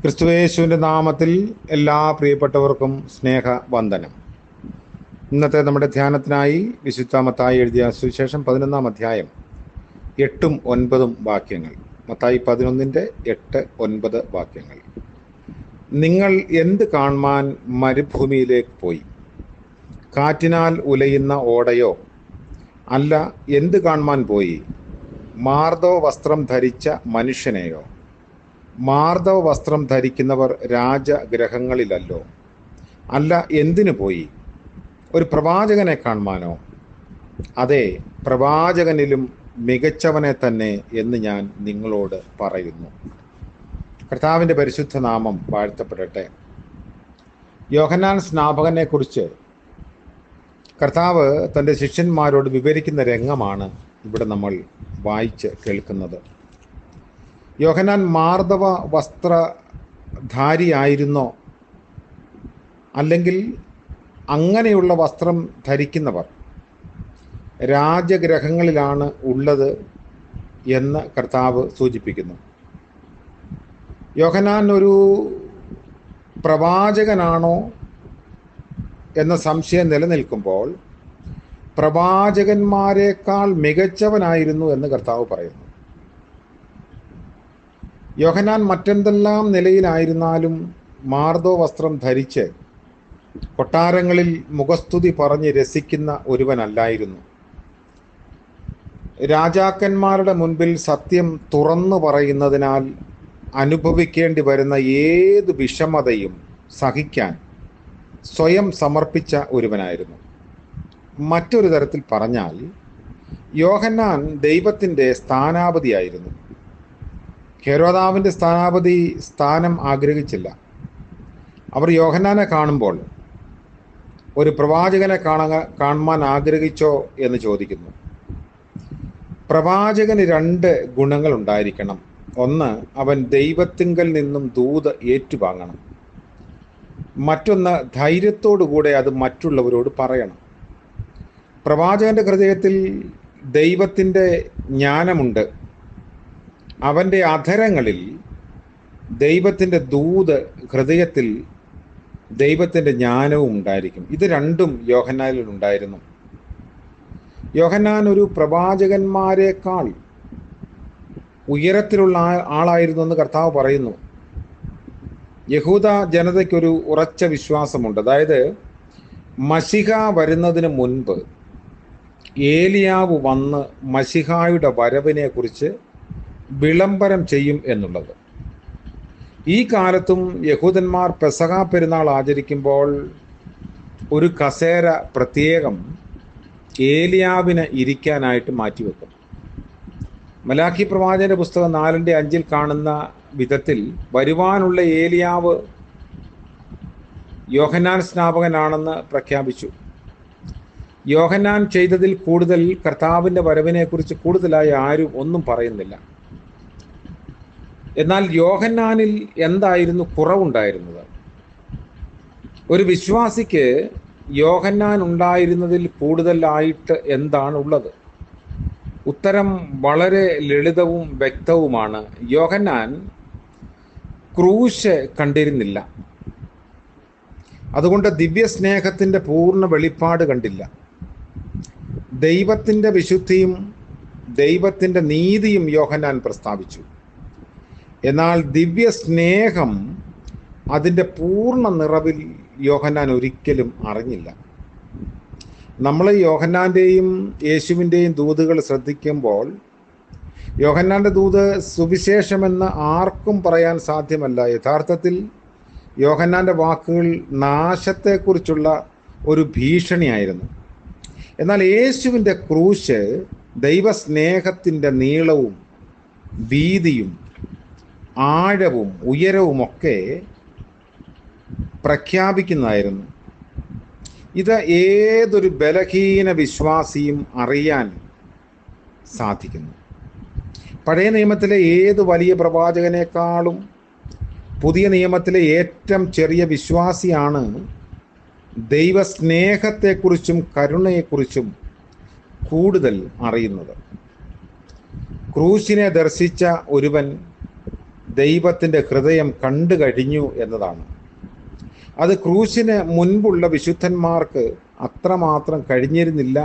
ക്രിസ്തുയേശുവിൻ്റെ നാമത്തിൽ എല്ലാ പ്രിയപ്പെട്ടവർക്കും സ്നേഹവന്ദനം. ഇന്നത്തെ നമ്മുടെ ധ്യാനത്തിനായി വിശുദ്ധ മത്തായി എഴുതിയ സുവിശേഷം 11-ാം അധ്യായം 8-9 വാക്യങ്ങൾ. മത്തായി 11:8-9 വാക്യങ്ങൾ. നിങ്ങൾ എന്ത് കാൺമാൻ മരുഭൂമിയിലേക്ക് പോയി? കാറ്റിനാൽ ഉലയുന്ന ഓടയോ? അല്ല, എന്ത് കാൺമാൻ പോയി? മാർദ്ദവ വസ്ത്രം ധരിച്ച മനുഷ്യനെയോ? മാർദ്ദവ വസ്ത്രം ധരിക്കുന്നവർ രാജഗ്രഹങ്ങളിലല്ലോ. അല്ല, എന്തിനു പോയി? ഒരു പ്രവാചകനെ കാണുവാനോ? അതെ, പ്രവാചകനിലും മികച്ചവനെ തന്നെ എന്ന് ഞാൻ നിങ്ങളോട് പറയുന്നു. കർത്താവിൻ്റെ പരിശുദ്ധ നാമം വാഴ്ത്തപ്പെടട്ടെ. യോഹന്നാൻ സ്നാപകനെ കുറിച്ച് കർത്താവ് തൻ്റെ ശിഷ്യന്മാരോട് വിവരിക്കുന്ന രംഗമാണ് ഇവിടെ നമ്മൾ വായിച്ച് കേൾക്കുന്നത്. യോഹന്നാൻ മാർദ്ദവ വസ്ത്രധാരിയായിരുന്നോ? അല്ലെങ്കിൽ അങ്ങനെയുള്ള വസ്ത്രം ധരിക്കുന്നവർ രാജഗ്രഹങ്ങളിലാണ് ഉള്ളത് എന്ന് കർത്താവ് സൂചിപ്പിക്കുന്നു. യോഹന്നാൻ ഒരു പ്രവാചകനാണോ എന്ന സംശയം നിലനിൽക്കുമ്പോൾ പ്രവാചകന്മാരെക്കാൾ മികച്ചവനായിരുന്നു എന്ന് കർത്താവ് പറയുന്നു. യോഹന്നാൻ മറ്റെന്തെല്ലാം നിലയിലായിരുന്നാലും മാർദ്ദവ വസ്ത്രം ധരിച്ച് കൊട്ടാരങ്ങളിൽ മുഖസ്തുതി പറഞ്ഞ് രസിക്കുന്ന ഒരുവനല്ലായിരുന്നു. രാജാക്കന്മാരുടെ മുൻപിൽ സത്യം തുറന്നു പറയുന്നതിനാൽ അനുഭവിക്കേണ്ടി വരുന്ന ഏത് വിഷമതയും സഹിക്കാൻ സ്വയം സമർപ്പിച്ച ഒരുവനായിരുന്നു. മറ്റൊരു തരത്തിൽ പറഞ്ഞാൽ യോഹന്നാൻ ദൈവത്തിൻ്റെ സ്ഥാനാപതിയായിരുന്നു. ഹെരോദാവിൻ്റെ സ്ഥാനം ആഗ്രഹിച്ചില്ല. അവർ യോഹന്നാനെ കാണുമ്പോൾ ഒരു പ്രവാചകനെ കാണുവാൻ ആഗ്രഹിച്ചോ എന്ന് ചോദിക്കുന്നു. പ്രവാചകന് 2 ഗുണങ്ങൾ ഉണ്ടായിരിക്കണം. ഒന്ന്, അവൻ ദൈവത്തിങ്കൽ നിന്നും ദൂത് ഏറ്റുവാങ്ങണം. മറ്റൊന്ന്, ധൈര്യത്തോടുകൂടെ അത് മറ്റുള്ളവരോട് പറയണം. പ്രവാചകന്റെ ഹൃദയത്തിൽ ദൈവത്തിൻ്റെ ജ്ഞാനമുണ്ട്. അവൻ്റെ അധരങ്ങളിൽ ദൈവത്തിൻ്റെ ദൂത്, ഹൃദയത്തിൽ ദൈവത്തിൻ്റെ ജ്ഞാനവും ഉണ്ടായിരിക്കും. ഇത് രണ്ടും യോഹന്നാനിൽ ഉണ്ടായിരുന്നു. യോഹന്നാൻ ഒരു പ്രവാചകന്മാരെക്കാൾ ഉയരത്തിലുള്ള ആളായിരുന്നു എന്ന് കർത്താവ് പറയുന്നു. യഹൂദ ജനതയ്ക്കൊരു ഉറച്ച വിശ്വാസമുണ്ട്. അതായത് മശിഹ വരുന്നതിന് മുൻപ് ഏലിയാവ് വന്ന് മശിഹായുടെ വരവിനെ കുറിച്ച് വിളംബരം ചെയ്യും എന്നുള്ളത്. ഈ കാലത്തും യഹൂദന്മാർ പെസഹ പെരുന്നാൾ ആചരിക്കുമ്പോൾ ഒരു കസേര പ്രത്യേകം ഏലിയാവിന് ഇരിക്കാനായിട്ട് മാറ്റിവെക്കും. മലാഖി പ്രവാചകന്റെ പുസ്തകം 4:5 കാണുന്ന വിധത്തിൽ വരുവാനുള്ള ഏലിയാവ് യോഹന്നാൻ സ്നാപകനാണെന്ന് പ്രഖ്യാപിച്ചു. യോഹന്നാൻ ചെയ്തതിൽ കൂടുതൽ കർത്താവിൻ്റെ വരവിനെക്കുറിച്ച് കൂടുതലായി ആരും ഒന്നും പറയുന്നില്ല. എന്നാൽ യോഹന്നാനിൽ എന്തായിരുന്നു കുറവുണ്ടായിരുന്നത്? ഒരു വിശ്വാസിക്ക് യോഹന്നാൻ ഉണ്ടായിരുന്നതിൽ കൂടുതലായിട്ട് എന്താണ് ഉള്ളത്? ഉത്തരം വളരെ ലളിതവും വ്യക്തവുമാണ്. യോഹന്നാൻ ക്രൂശ് കണ്ടിരുന്നില്ല. അതുകൊണ്ട് ദിവ്യസ്നേഹത്തിൻ്റെ പൂർണ്ണ വെളിപ്പാട് കണ്ടില്ല. ദൈവത്തിൻ്റെ വിശുദ്ധിയും ദൈവത്തിൻ്റെ നീതിയും യോഹന്നാൻ പ്രസ്താവിച്ചു. എന്നാൽ ദിവ്യസ്നേഹം അതിൻ്റെ പൂർണ്ണ നിറവിൽ യോഹന്നാൻ ഒരിക്കലും അറിഞ്ഞില്ല. നമ്മൾ യോഹന്നാൻ്റെയും യേശുവിൻ്റെയും ദൂതുകൾ ശ്രദ്ധിക്കുമ്പോൾ യോഹന്നാൻ്റെ ദൂത് സുവിശേഷമെന്ന് ആർക്കും പറയാൻ സാധ്യമല്ല. യഥാർത്ഥത്തിൽ യോഹന്നാൻ്റെ വാക്കുകൾ നാശത്തെക്കുറിച്ചുള്ള ഒരു ഭീഷണിയായിരുന്നു. എന്നാൽ യേശുവിൻ്റെ ക്രൂശ് ദൈവസ്നേഹത്തിൻ്റെ നീളവും വീതിയും ആഴവും ഉയരവുമൊക്കെ പ്രഖ്യാപിക്കുന്നതായിരുന്നു. ഇത് ഏതൊരു ബലഹീന വിശ്വാസിയും അറിയാൻ സാധിക്കുന്നു. പഴയ നിയമത്തിലെ ഏത് വലിയ പ്രവാചകനേക്കാളും പുതിയ നിയമത്തിലെ ഏറ്റവും ചെറിയ വിശ്വാസിയാണ് ദൈവസ്നേഹത്തെക്കുറിച്ചും കരുണയെക്കുറിച്ചും കൂടുതൽ അറിയുന്നത്. ക്രൂശിനെ ദർശിച്ച ഒരുവൻ ദൈവത്തിൻ്റെ ഹൃദയം കണ്ടു കഴിഞ്ഞു എന്നതാണ്. അത് ക്രൂശിന് മുൻപുള്ള വിശുദ്ധന്മാർക്ക് അത്രമാത്രം കഴിഞ്ഞിരുന്നില്ല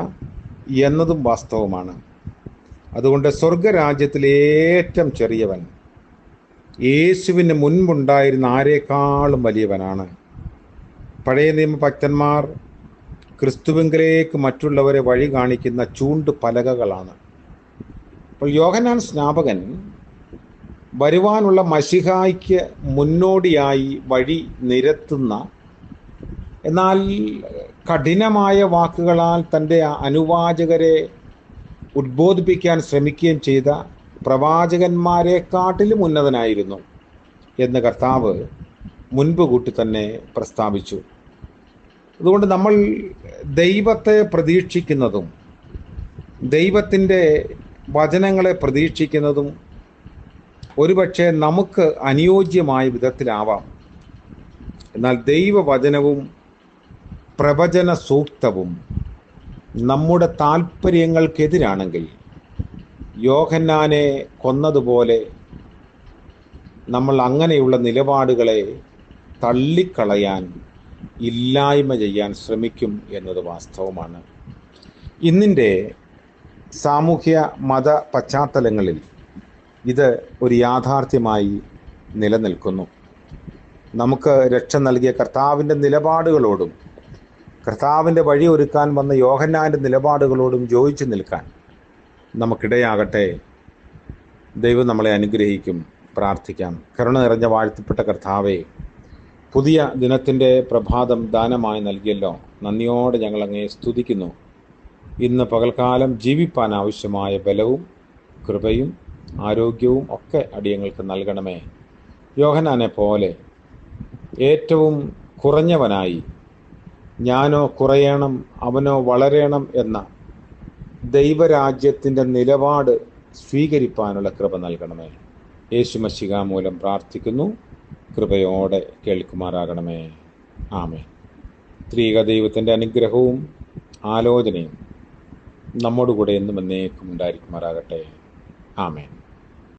എന്നതും വാസ്തവമാണ്. അതുകൊണ്ട് സ്വർഗരാജ്യത്തിലെ ഏറ്റവും ചെറിയവൻ യേശുവിന് മുൻപുണ്ടായിരുന്ന ആരെക്കാളും വലിയവനാണ്. പഴയ നിയമ ഭക്തന്മാർ ക്രിസ്തുവിങ്കിലേക്ക് മറ്റുള്ളവരെ വഴി കാണിക്കുന്ന ചൂണ്ടു പലകകളാണ്. അപ്പോൾ യോഹന്നാൻ സ്നാപകൻ വരുവാനുള്ള മശിഹായ്ക്ക് മുന്നോടിയായി വഴി നിരത്തുന്ന, എന്നാൽ കഠിനമായ വാക്കുകളാൽ തൻ്റെ അനുവാചകരെ ഉദ്ബോധിപ്പിക്കാൻ ശ്രമിക്കുകയും ചെയ്ത പ്രവാചകന്മാരെക്കാട്ടിലും ഉന്നതനായിരുന്നു എന്ന് കർത്താവ് മുൻപ് കൂട്ടി തന്നെ പ്രസ്താവിച്ചു. അതുകൊണ്ട് നമ്മൾ ദൈവത്തെ പ്രതീക്ഷിക്കുന്നതും ദൈവത്തിൻ്റെ വചനങ്ങളെ പ്രതീക്ഷിക്കുന്നതും ഒരുപക്ഷെ നമുക്ക് അനുയോജ്യമായ വിധത്തിലാവാം. എന്നാൽ ദൈവവചനവും പ്രവചന സൂക്തവും നമ്മുടെ താല്പര്യങ്ങൾക്കെതിരാണെങ്കിൽ യോഹന്നാനെ കൊന്നതുപോലെ നമ്മൾ അങ്ങനെയുള്ള നിലപാടുകളെ തള്ളിക്കളയാൻ, ഇല്ലായ്മ ചെയ്യാൻ ശ്രമിക്കും എന്നത് വാസ്തവമാണ്. ഇന്നിൻ്റെ സാമൂഹ്യ മത പശ്ചാത്തലങ്ങളിൽ ഇത് ഒരു യാഥാർത്ഥ്യമായി നിലനിൽക്കുന്നു. നമുക്ക് രക്ഷ നൽകിയ കർത്താവിൻ്റെ നിലപാടുകളോടും കർത്താവിൻ്റെ വഴി ഒരുക്കാൻ വന്ന യോഹന്നാൻ്റെ നിലപാടുകളോടും യോജിച്ചു നിൽക്കാൻ നമുക്കിടയാകട്ടെ. ദൈവം നമ്മളെ അനുഗ്രഹിക്കും. പ്രാർത്ഥിക്കാം. കരുണ നിറഞ്ഞ വാഴ്ത്തപ്പെട്ട കർത്താവേ, പുതിയ ദിനത്തിൻ്റെ പ്രഭാതം ദാനമായി നൽകിയല്ലോ. നന്ദിയോടെ ഞങ്ങൾ അങ്ങയെ സ്തുതിക്കുന്നു. ഇന്ന് പകൽക്കാലം ജീവിപ്പാൻ ആവശ്യമായ ബലവും കൃപയും ആരോഗ്യവും ഒക്കെ അടിയങ്ങൾക്ക് നൽകണമേ. യോഹന്നാനെ പോലെ ഏറ്റവും കുറഞ്ഞവനായി ഞാനോ കുറയണം അവനോ വളരണം എന്ന ദൈവരാജ്യത്തിൻ്റെ നിലപാട് സ്വീകരിപ്പാനുള്ള കൃപ നൽകണമേ. യേശു മശിഹാ മൂലം പ്രാർത്ഥിക്കുന്നു. കൃപയോടെ കേൾക്കുമാറാകണമേ. ആമേൻ. ത്രിയേക ദൈവത്തിൻ്റെ അനുഗ്രഹവും ആലോചനയും നമ്മോടുകൂടെ എന്നും എന്നേക്കും ഉണ്ടായിരിക്കുമാറാകട്ടെ. ആമേൻ.